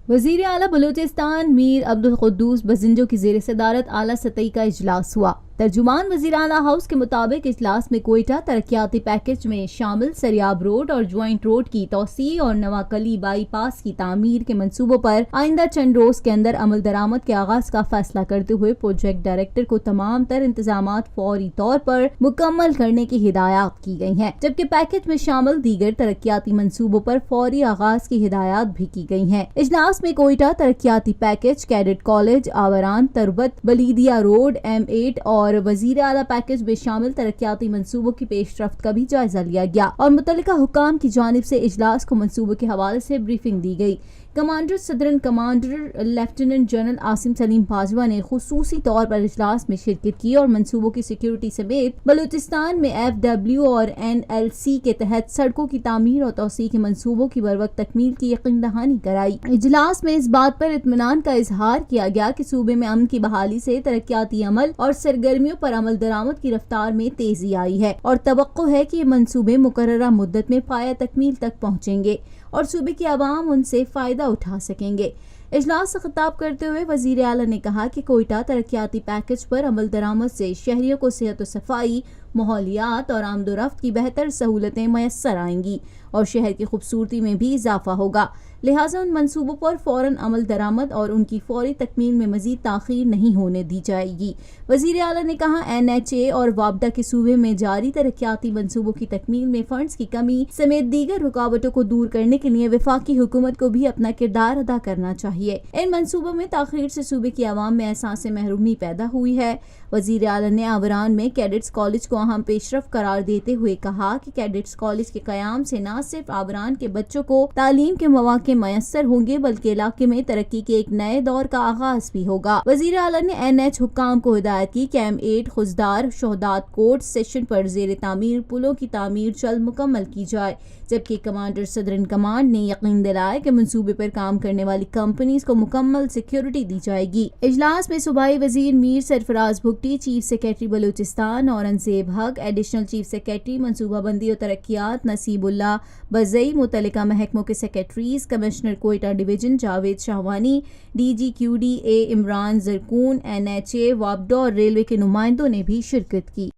वज़ीर आला बलूचिस्तान मीर अब्दुल कुद्दूस बजिंजो की ज़ेर सदारत आला सतही का इजलास हुआ। तर्जुमान वज़ीर आला हाउस के मुताबिक इजलास में कोयटा तरक्याती पैकेज में शामिल सरियाब रोड और ज्वाइंट रोड की तोसी और नवाकली बाईपास की तामीर के मंसूबों पर आइंदा चंद रोज के अंदर अमल दरामद के आगाज का फैसला करते हुए प्रोजेक्ट डायरेक्टर को तमाम तर इंतजामात फौरी तौर पर मुकम्मल करने की हिदायत की गई हैं, जबकि पैकेज में शामिल दीगर तरक्याती मंसूबों पर फौरी आगाज की हिदायत भी की गई हैं। इजलास में कोयटा तरक्याती package, cadet college, Awaran, Turbat, Balidia road, M8 और वजीर आला पैकेज में शामिल तरक्याती मंसूबों की पेशरफ्त का भी जायजा लिया गया और मुतल्लिका हुक्काम की जानिब से इजलास को मंसूबों के हवाले से ब्रीफिंग दी गई। Commander southern commander lieutenant general Asim Salim Bajwa ने खुसूसी तौर पर इजलास में शिरकत की और मंसूबों की सिक्योरिटी समेत बलूचिस्तान में FW और NLC के तहत सड़कों की तामीर और तोसी के मंसूबों की बरवक्त तकमील की यकीन दहानी कराई। इजलास में इस बात पर इत्मीनान का इजहार किया गया कि सूबे में अमन की बहाली से तरक्याती अमल और सरगर्मियों पर अमल दरामद की रफ्तार में तेजी आई है और तवक्को है कि ये मंसूबे मुकर्ररा मुद्दत में पाया तकमील तक पहुँचेंगे और सूबे की आवाम उनसे फायदा उठा सकेंगे। इजलास से खिताब करते हुए वजीर आला ने कहा कि कोयटा तरक्याती पैकेज पर अमल दरामद से शहरियों को सेहत व सफाई, माहौलियात और आमदोरफ्त की बेहतर सहूलतें मैसर आएंगी और शहर की खूबसूरती में भी इजाफा होगा। लिहाजा उन मंसूबों पर फौरन अमल दरामद और उनकी फौरी तकमील में मजीद ताखीर नहीं होने दी जाएगी। वजीर आला ने कहा NHA और वापडा के सूबे में जारी तरक्याती मंसूबों की तकमील में फंड्स की कमी समेत दीगर रुकावटों को दूर करने के लिए वफाकी हुकूमत को भी अपना किरदार अदा करना चाहिए। इन मंसूबों में ताखीर से सूबे की आवाम में एहसास महरूमी पैदा हुई है। वजीर आला ने आवरान में कैडेट्स कॉलेज को अहम पेशरफ करार देते हुए कहा कि कैडेट्स कॉलेज के कयाम से न सिर्फ आवरान के बच्चों को तालीम के मौके मयसर होंगे बल्कि इलाके में तरक्की के एक नए दौर का आगाज भी होगा। वजीर आला ने NH हुक्काम को हिदायत की कि M8 खुजदार शोहदात कोर्ट सेशन पर जेर तामीर पुलों की तामीर जल्द मुकम्मल की जाए, जबकि कमांडर सदरन कमांड ने यकीन दिलाया कि मंसूबे पर काम करने वाली कंपनीज को मुकम्मल सिक्योरिटी दी जाएगी। इजलास में सूबाई वजीर मीर सरफराज भुगटी, चीफ सेक्रेटरी बलूचिस्तान औरंगजेब हक, एडिशनल चीफ सेक्रेटरी मनसूबाबंदी और तरक्यात नसीबुल्ला बजई, मुतल्लिका महकमों के secretaries, commissioner Quetta division Javed Shahwani, DG QDA Imran Zarkoon, NHA, वापडा और रेलवे के नुमाइंदों ने भी शिरकत की।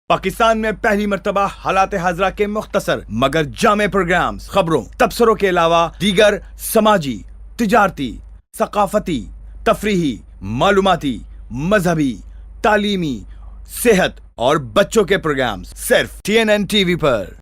पाकिस्तान में पहली मर्तबा हालात हाजरा के मुख्तसर मगर जामे प्रोग्राम्स, खबरों, तबसरों के अलावा दीगर समाजी, तिजारती, सकाफती, तफरीही, मालूमाती, मजहबी, तालीमी, सेहत और बच्चों के प्रोग्राम्स सिर्फ TNN TV पर।